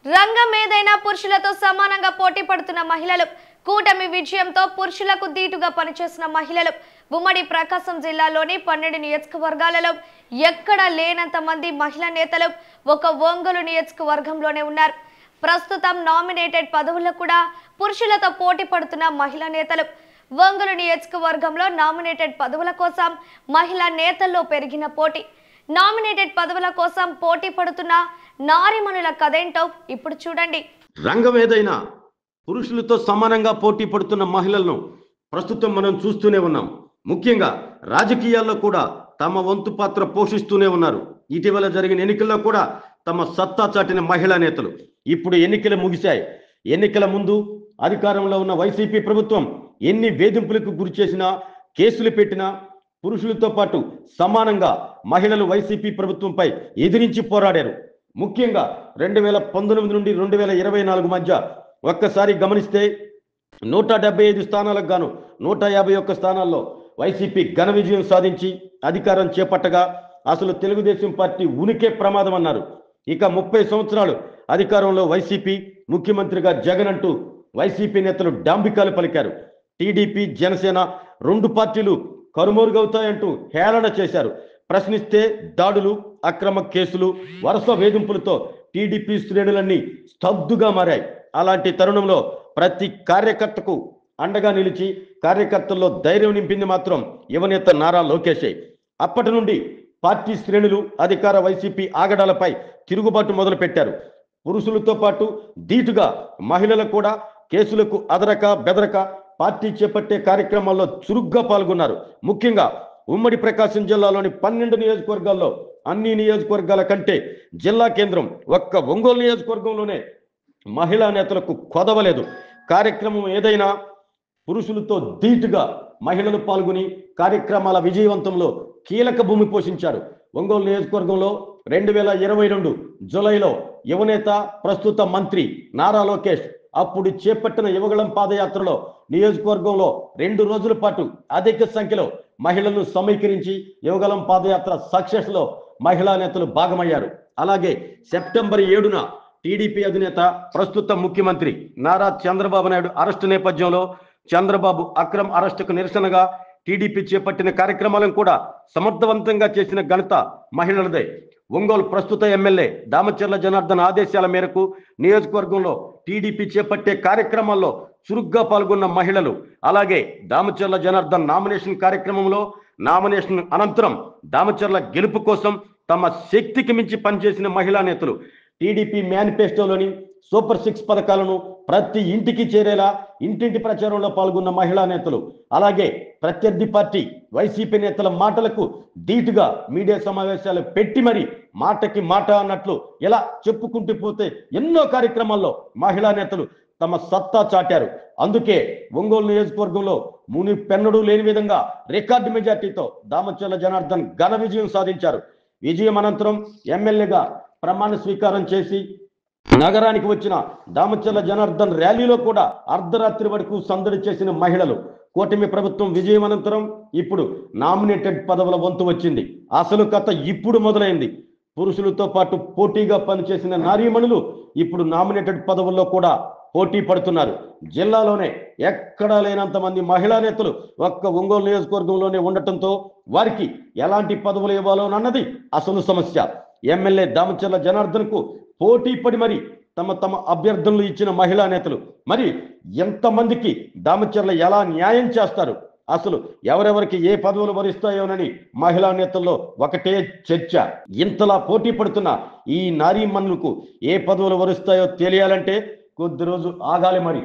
రంగం ఏదైనా పురుషులతో సమానంగా పోటీ పడుతున్న మహిళలు కూటమి విజయంతో పురుషులకు దీటుగా పనిచేసిన మహిళలు ఉమ్మడి ప్రకాశం జిల్లాలోని 12 నియోజకవర్గాలలో ఎక్కడా లేనంత మంది మహిళా నేతలు ఒక ఒంగోలు నియోజకవర్గంలోనే ఉన్నారు. ప్రస్తుతం నామినేటెడ్ పదవుల్లో కూడా పురుషులతో పోటీ పడుతున్న మహిళా నేతలు ఒంగోలు నియోజకవర్గంలో నామినేటెడ్ పదవుల కోసం మహిళా నేతల్లో పెరిగిన పోటీ. నామినేటెడ్ పదవుల కోసం పోటీ పడుతున్న నారీమణుల కథేంటో ఇప్పుడు చూడండి. రంగం ఏదైనా పురుషులతో సమానంగా పోటీ పడుతున్న మహిళలను ప్రస్తుతం మనం చూస్తూనే ఉన్నాం. ముఖ్యంగా రాజకీయాల్లో కూడా తమ వంతు పాత్ర పోషిస్తూనే ఉన్నారు. ఇటీవల జరిగిన ఎన్నికల్లో కూడా తమ సత్తా చాటిన మహిళా నేతలు. ఇప్పుడు ఎన్నికలు ముగిశాయి. ఎన్నికల ముందు అధికారంలో ఉన్న వైసీపీ ప్రభుత్వం ఎన్ని వేధింపులకు గురి చేసినా, కేసులు పెట్టినా పురుషులతో పాటు సమానంగా మహిళలు వైసీపీ ప్రభుత్వంపై ఎదిరించి పోరాడారు. ముఖ్యంగా 2019 నుండి 2024 మధ్య ఒక్కసారి గమనిస్తే 175 స్థానాలకు గాను 151 స్థానాల్లో వైసీపీ ఘన విజయం సాధించి అధికారం చేపట్టగా అసలు తెలుగుదేశం పార్టీ ఉనికే ప్రమాదం అన్నారు. ఇక 30 సంవత్సరాలు అధికారంలో వైసీపీ, ముఖ్యమంత్రిగా జగన్ అంటూ వైసీపీ నేతలు డాంబికాలు పలికారు. టీడీపీ, జనసేన రెండు పార్టీలు కరుమరుగవుతాయంటూ హేళన చేశారు. ప్రశ్నిస్తే దాడులు, అక్రమ కేసులు, వరుస వేధింపులతో టీడీపీ శ్రేణులన్నీ స్తబ్దుగా మారాయి. అలాంటి తరుణంలో ప్రతి కార్యకర్తకు అండగా నిలిచి కార్యకర్తల్లో ధైర్యం నింపింది మాత్రం యువనేత నారా లోకేషే. అప్పటి నుండి పార్టీ శ్రేణులు అధికార వైసీపీ ఆగడాలపై తిరుగుబాటు మొదలుపెట్టారు. పురుషులతో పాటు ధీటుగా మహిళలు కూడా కేసులకు అదరక బెదరక పార్టీ చేపట్టే కార్యక్రమాల్లో చురుగ్గా పాల్గొన్నారు. ముఖ్యంగా ఉమ్మడి ప్రకాశం జిల్లాలోని 12 నియోజకవర్గాల్లో అన్ని నియోజకవర్గాల కంటే జిల్లా కేంద్రం ఒక్క ఒంగోలు నియోజకవర్గంలోనే మహిళా నేతలకు కొదవలేదు. కార్యక్రమం ఏదైనా పురుషులతో ధీటుగా మహిళలు పాల్గొని కార్యక్రమాల విజయవంతంలో కీలక భూమి పోషించారు. ఒంగోలు నియోజకవర్గంలో 2022 జూలైలో యువనేత, ప్రస్తుత మంత్రి నారా లోకేష్ అప్పుడు చేపట్టిన యువగళం పాదయాత్రలో నియోజకవర్గంలో 2 రోజుల పాటు అధిక సంఖ్యలో మహిళలను సమీకరించి యువగళం పాదయాత్ర సక్సెస్ లో మహిళా నేతలు భాగమయ్యారు. అలాగే సెప్టెంబర్ 7న టీడీపీ అధినేత, ప్రస్తుత ముఖ్యమంత్రి నారా చంద్రబాబు నాయుడు అరెస్టు నేపథ్యంలో చంద్రబాబు అక్రమ అరెస్టుకు నిరసనగా టీడీపీ చేపట్టిన కార్యక్రమాలను కూడా సమర్థవంతంగా చేసిన ఘనత మహిళలదే. ఒంగోలు ప్రస్తుత ఎమ్మెల్యే దామచర్ల జనార్దన్ ఆదేశాల మేరకు నియోజకవర్గంలో టీడీపీ చేపట్టే కార్యక్రమాల్లో చురుగ్గా పాల్గొన్న మహిళలు, అలాగే దామచర్ల జనార్దన్ నామినేషన్ కార్యక్రమంలో నామినేషన్ అనంతరం దామచర్ల గెలుపు కోసం తమ శక్తికి మించి పనిచేసిన మహిళా నేతలు, టీడీపీ మేనిఫెస్టోలోని సూపర్ 6 పథకాలను ప్రతి ఇంటికి చేరేలా ఇంటింటి ప్రచారంలో పాల్గొన్న మహిళా నేతలు, అలాగే ప్రత్యర్థి పార్టీ వైసీపీ నేతల మాటలకు ధీటుగా మీడియా సమావేశాలు పెట్టి మరి మాటకి మాట అన్నట్లు ఎలా చెప్పుకుంటూ పోతే ఎన్నో కార్యక్రమాల్లో మహిళా నేతలు తమ సత్తా చాటారు. అందుకే ఒంగోలు నియోజకవర్గంలో మునిపెన్నడూ లేని విధంగా రికార్డు మెజార్టీతో దామచర్ల జనార్దన్ ఘన విజయం సాధించారు. విజయం అనంతరం ఎమ్మెల్యేగా ప్రమాణ స్వీకారం చేసి నగరానికి వచ్చిన దామచర్ల జనార్దన్ ర్యాలీలో కూడా అర్ధరాత్రి వరకు సందడి చేసిన మహిళలు. కూటమి ప్రభుత్వం విజయం అనంతరం ఇప్పుడు నామినేటెడ్ పదవుల వంతు వచ్చింది. అసలు కథ ఇప్పుడు మొదలైంది. పురుషులతో పాటు పోటీగా పనిచేసిన నారీమణులు ఇప్పుడు నామినేటెడ్ పదవుల్లో కూడా పోటీ పడుతున్నారు. జిల్లాలోనే ఎక్కడా లేనంత మంది మహిళా నేతలు ఒక్క ఒంగోలు నియోజకవర్గంలోనే ఉండటంతో వారికి ఎలాంటి పదవులు ఇవ్వాలోనన్నది అసలు సమస్య. ఎమ్మెల్యే దామచర్ల జనార్దన్ కు పోటీ పడి మరి తమ అభ్యర్థులు ఇచ్చిన మహిళా నేతలు మరి ఎంతమందికి దామచర్ల ఎలా న్యాయం చేస్తారు, అసలు ఎవరెవరికి ఏ పదవులు వరిస్తాయోనని మహిళా నేతల్లో ఒకటే చర్చ. ఇంతలా పోటీ పడుతున్న ఈ నారీమణులకు ఏ పదవులు వరిస్తాయో తెలియాలంటే కొద్ది రోజు ఆగాలి మరి.